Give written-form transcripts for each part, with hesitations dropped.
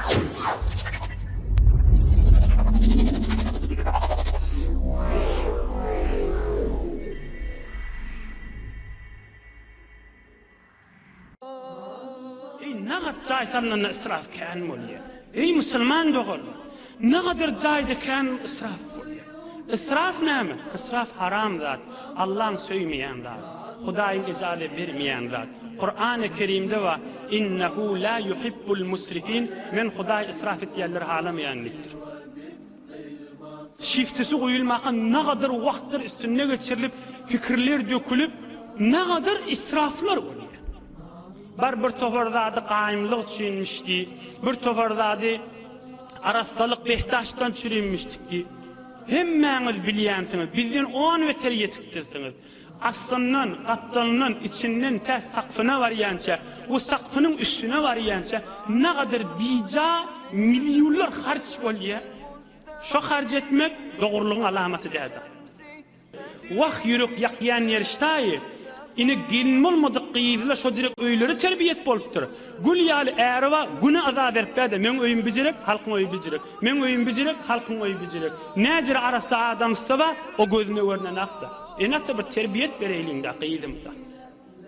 Ne kadar caysanla israf kan moliye. Ey Müslüman doğru. Ne kadar cayda kan israf moliye. İsraf ne mi? İsraf haram zat. Allah'ın söymeyen zat. Hudayın icazet vermeyen zat. Kur'an-ı Kerim'de var. İnnehu la yuhibbul musrifin. Men Huday israf etyenleri halamayanlıktır. Şiftisi koyulmakın ne kadar vakttir üstüne geçirilip fikirler dökülüp ne kadar israflar oluyor. Bir topardadı qaimlik çiğinmişti, bir topardadı arastalık behtaştan çürünmüştük ki hemmeniz bilyansınız, bizden 10 veter yetiktirsiniz. Aslının, kaptanının içinden te sakfına varyança, o sakfının üstüne varyança ne kadar bica milyonlar harç oluyor. Şu harç etmek doğruluğun alamatı dedi. Vah yürük yakyan yeriştayı, İni gelin olmadık qiyizle şu direk öyleri terbiyet bolupdur. Gül yali erva güne azab verpedi. Men öyüm bicirek, halkın öy bicirek. Men öyüm bicirek, halkın öy bicirek. Necir arası adam sıva o gözüne görünen akta. Enata bir terbiyet bereylinde qiyizimde.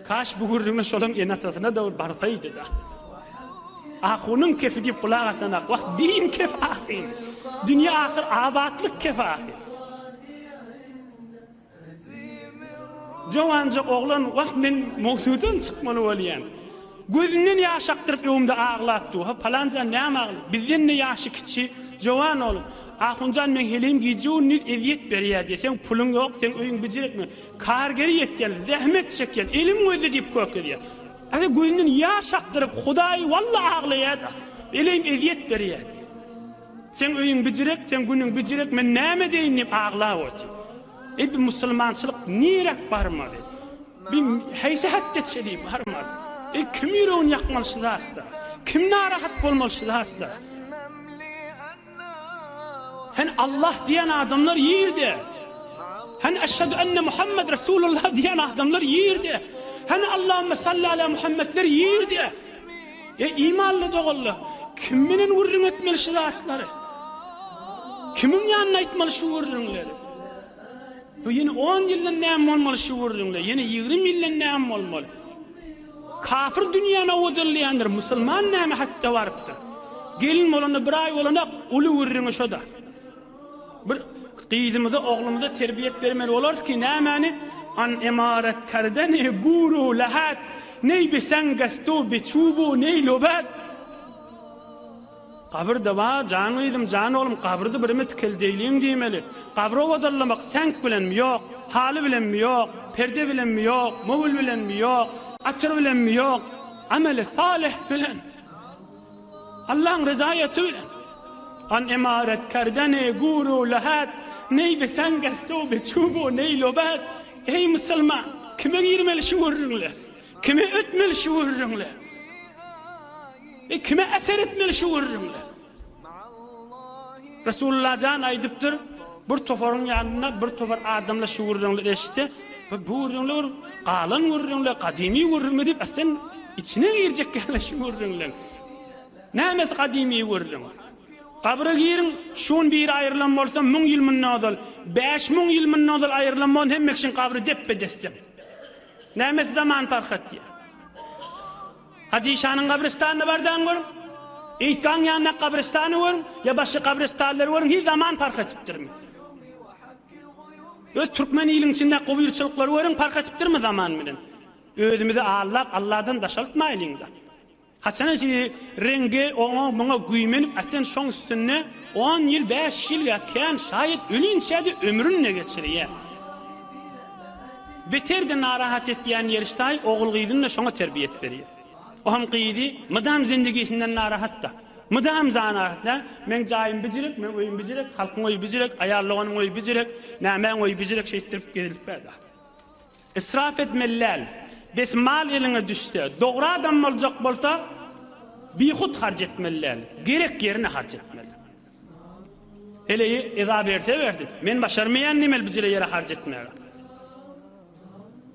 Kaş bu hürrüme şolun enatasına da barsaydı da. Ahunun kefi deyip kulağa asanak. Vah din kef ahir. Dünya ahir abatlık kef ahir. Jovancık oğlan vah men moksudan çıkmalı olayan. Gözünden yaş aktırıp evimde ağlattı. Ha falanca ne ağlı? Bizden ne yaşı kiçi jovan oğlum. Ahuncan men helim giyeceğin nüz eziyet beriya diye. Sen pulun yok, sen öyün bicirik mi? Kargeri yet gel, zahmet çek gel, elim gözü deyip kökü diye. Hadi gözünden yaş aktırıp Huday vallahi ağlayad. Elim eziyet beriya diye. Sen öyün bicirik, sen günün bicirik, men näme deyin deyip ağlayot. Bir Müslümançılık nirek barmadı. Bir heysihat geçeli barmadı. Kim yüreğin yakmalışı da hatta. Kim narahat bolmalışı da hatta. Hani Allah diyen adamlar yiyirdi. Hani eşhedü enne Muhammed Resulullah diyen adamlar yiyirdi. Hani Allahümme salli ala Muhammedler yiyirdi. İmanlı doğullu. Kiminin vurrun etmelişı da hatları. Kimin yanına etmelişı vurrunları. Yine 10 yıldan näme olmalı şu vurrunlar, yine 20 yıldan näme olmalı. Kafir dünyana odurlayandır, Müslüman näme hatta varıptır. Gelin olana bir ay olana ulu vurrunu şoda. Bir qiyizimize, oğlumuza terbiyet vermeli oluruz ki nämeni an emaret kardane guru lahat ney besen gasto beçubu ney lobat. Kabirde var, canlıydım, can oğlum, kabirde birime tikeldeyliğim diyemeli. Kabire odurlamak senk bilen mi yok, hali bilen mi yok, perde bilen mi yok, muvul bilen mi yok, açır bilen mi yok, ameli salih bilen. Allah'ın rızayeti bilen. An emaret kardane guru lahat, ney besen gasto beçubu ney lobat. Ey Müslüman, kime girmeli şu vurrunlar, kime ötmeli şu vurrunlar. Kime eser etmeli şu vurrunlar. Resulullah can aydıptır, bir tofarın yanına bir tofar adamla şu vurrunlar eşitse, bu vurrunlar qalan vurrunlar, kadimi vurrunlar deyip sen içine girecek gel şu vurrunlar. Nämes kadimi vurrunlar. Kabra girin şun bir ayrılan olsa 1000 yıl mınnadal, 5000 yıl mınnadal ayrılan hemmek için kabri deppe destem. Nämes zaman farkat diye. Hacı İşan'ın kabristanı vardan görüm. İtkan yanına kabristanı görüm. Ya başka kabristanları görüm. Hiç zaman fark etiptir mi? Türkmen ilin içinde kovuyurçulukları görüm. Fark etiptir mi zaman bilen? Ödümüzü Allah'dan daşaltmayın da. Haçana şimdi rengi ona güymenip aslında şun üstüne 10 yıl 5 yıl yakken şayet ölünçe de ömrünle geçiriyor. Beter de narahat ettiyen yeriştay oğul gıydınla şuna terbiyet veriyor. O ham qiydi, madam zindagisinden narahat da. Madam zanahat da, men jayim bicirek, men oyun bicirek, halkın oy bicirek, ayarlığının oy bicirek, men oy bicirek şeytirip gelip berda. İsraf etmeliler. Bes mal eline düştü. Doğru adam olacak bolsa, bihut harc etmeliler. Gerek yerine harc etmeliler. Eleyi eza verse verdi. Men başarmayan nimel bicire yere harc etmeliler.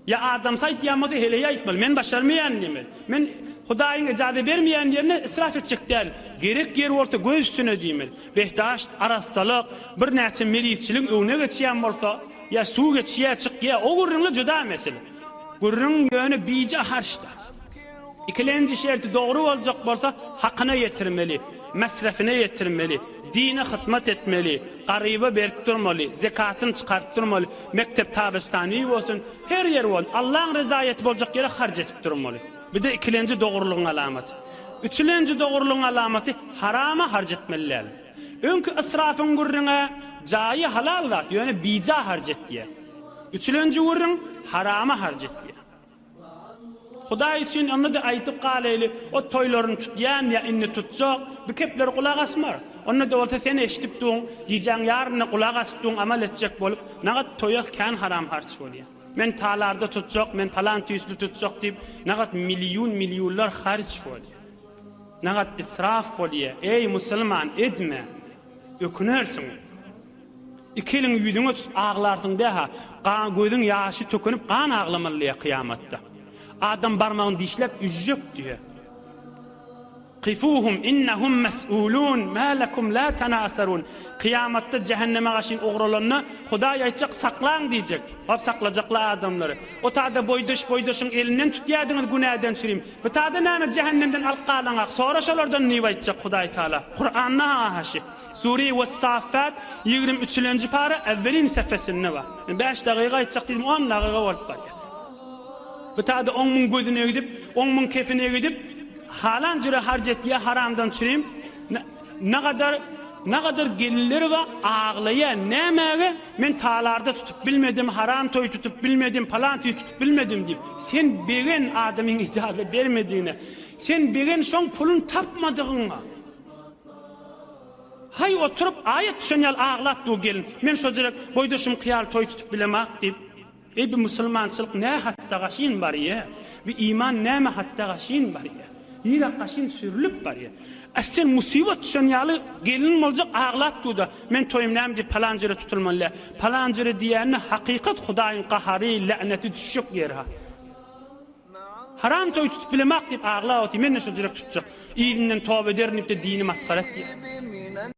Ya adam sayt yamazı heleye aitmeli. Men başarmayan nimel. Men Hudaýyň ijady bermeýän ýerine israf etjek däl. Gerek ýer bolsa göz üstüne diýmeli. Behdaşt, arastalyk, bir näçe melisçilik öwne geçýän bolsa, ya suw geçýär çyk ya o gurrunly juda mesele. Gurrun ýöne biýje harçda. İkilenci şerti doğru boljak bolsa hakyna ýetirmeli, mesrefine ýetirmeli, dine hytmat etmeli, garyba berip durmaly, zekatyny çykaryp durmaly, mektep tabistany bolsun, her ýer bol, Allahyň ryzaýaty boljak ýere harç etip durmaly. Bir de ikilenci doğruluğun alamaty. Üçülenci doğruluğun alamaty harama harç etmeliler. Öňkü israfyň gurruna jaýy halalla, ýöne biýja harç etdiýär. Üçülenci gurrun harama harç etdiýär. Hudaý üçin onda da aýtyp galaýly, o toýlaryny tutýan ya inni tutjak, bu kepler kulak asmar. Onda da bolsa sen eşitip duň, diýjäň ýaryna kulak asyp duň amal etjek bolup, nagat toýak kan haram harç bolýar. Men talarda tutjak, men falan tüýsli tutjak diýip, nagat milyonlar harç bolýar. Nagat israf bolýar. Ey musulman edme. Ökünersiň. İkiliň ýüzüňe tut aglarsyň daha, gözüň ýaşy tökünip kan aglamaly kıyamatda. Adam barmağını dişlep üzecek diyor. Qifuhum innahum mas'ulun ma lakum la tanasarun. Kıyamatta cehenneme gaşyn oğralanna Hudaý aýtjak saklaň diýjek. Hop saklajaklar adamlary. O taada boýdaşyň elinden tutýardyňyz günäden çyryym. Bu taada näme cehennemden alqalaňak. Sonra şolardan näme aýtjak Hudaý Taala? Qur'anna haşy. Sure was-Saffat 23-nji para evvelin sefesinde bar. 5 dagyga aýtjak diýdim 10 dagyga bolup bar. Bu taada 10 000 gözüne gidip, 10 000 kefine gidip, halan jüre harjet ya haramdan çyryym. Ne kadar gelirleri ve ağlaya nämäge men talarda tutup bilmedim, haram toy tutup bilmedim, falan toy tutup bilmedim diýip. Sen begen adamyň ijazat bermediğine, sen begen şoň pulun tapmadygyňa. Hay oturup ayet düşünýär ağlap du gelin. Men şo jerek boýdaşym kyýal toy tutup bilemek diýip. Ey bir musulmançylyk ne hatta gaşyn bar ýa? Bir iman näme hatta gaşyn bar ýa? Ýere gaşyn sürülip bar ýa? Sen musibet düşünýäli gelin boljak ağlap duda. Men toýum näme diýip palancere tutulmaly. Palancere diýäni hakykat Hudaýyň qahary lanety düşük ýer ha. Haram toy tutup bilemek diýip ağlap, men şo jerek tutjak. Ýygynyň tawba edernip de dini maskarat ýer.